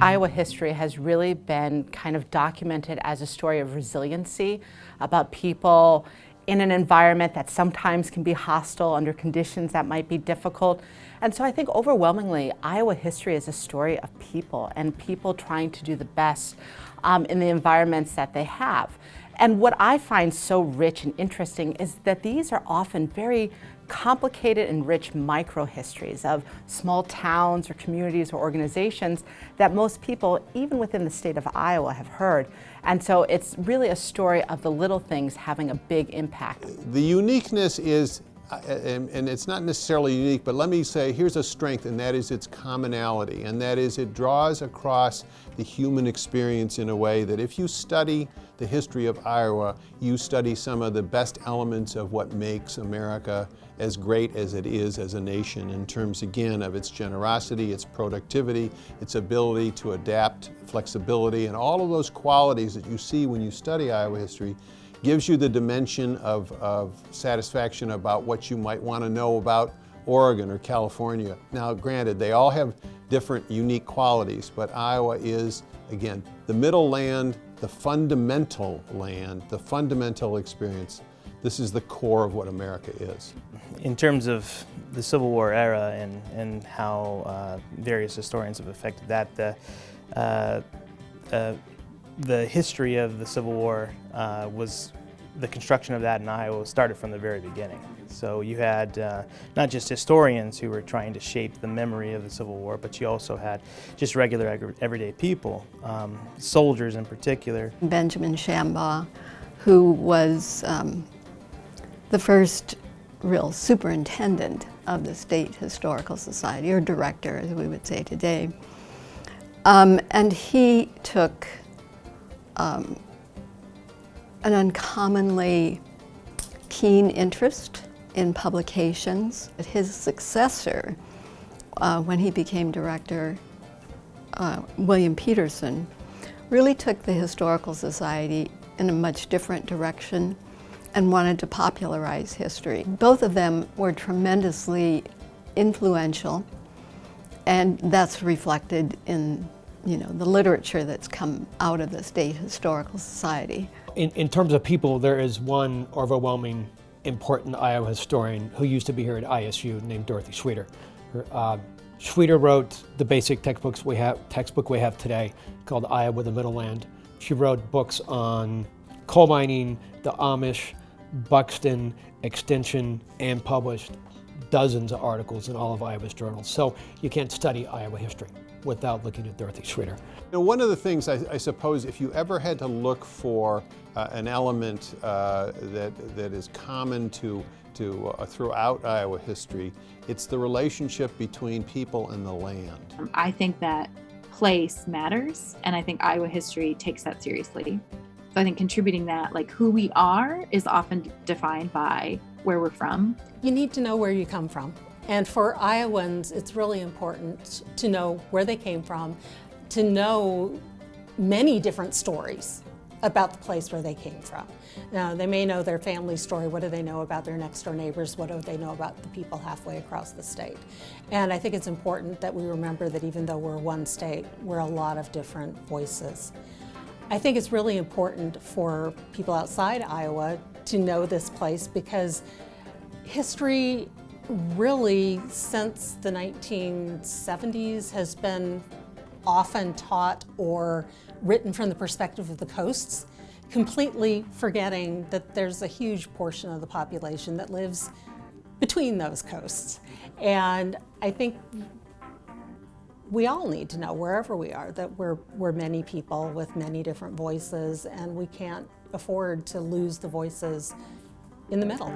Iowa history has really been kind of documented as a story of resiliency, about people in an environment that sometimes can be hostile under conditions that might be difficult. And so I think overwhelmingly, Iowa history is a story of people and people trying to do the best in the environments that they have. And what I find so rich and interesting is that these are often very complicated and rich micro-histories of small towns or communities or organizations that most people, even within the state of Iowa, have heard. And so it's really a story of the little things having a big impact. The uniqueness is, and it's not necessarily unique, but let me say here's a strength, and that is its commonality, and that is it draws across the human experience in a way that if you study the history of Iowa, you study some of the best elements of what makes America as great as it is as a nation in terms, again, of its generosity, its productivity, its ability to adapt, flexibility, and all of those qualities that you see when you study Iowa history gives you the dimension of satisfaction about what you might want to know about Oregon or California. Now, granted, they all have different unique qualities, but Iowa is, again, the middle land, the fundamental land, the fundamental experience. This is the core of what America is. In terms of the Civil War era and how various historians have affected that, the history of the Civil War was the construction of that in Iowa started from the very beginning. So you had not just historians who were trying to shape the memory of the Civil War, but you also had just regular everyday people, soldiers in particular. Benjamin Shambaugh, who was the first real superintendent of the State Historical Society, or director, as we would say today. And he took an uncommonly keen interest in publications. His successor, when he became director, William Peterson, really took the Historical Society in a much different direction and wanted to popularize history. Both of them were tremendously influential, and that's reflected in the literature that's come out of the State Historical Society. In terms of people, there is one overwhelming important Iowa historian who used to be here at ISU named Dorothy Schweter. Schweter wrote the basic textbook we have today called Iowa, the Middle Land. She wrote books on coal mining, the Amish, Buxton, extension, and published dozens of articles in all of Iowa's journals. So you can't study Iowa history without looking at Dorothy Schweter. One of the things I suppose, if you ever had to look for an element that is common to throughout Iowa history, it's the relationship between people and the land. I think that place matters, and I think Iowa history takes that seriously. So I think contributing that, like who we are, is often defined by where we're from. You need to know where you come from. And for Iowans, it's really important to know where they came from, to know many different stories about the place where they came from. Now, they may know their family story. What do they know about their next door neighbors? What do they know about the people halfway across the state? And I think it's important that we remember that even though we're one state, we're a lot of different voices. I think it's really important for people outside Iowa to know this place, because history really, since the 1970s, has been often taught or written from the perspective of the coasts, completely forgetting that there's a huge portion of the population that lives between those coasts. And I think we all need to know, wherever we are, that we're many people with many different voices, and we can't afford to lose the voices in the middle.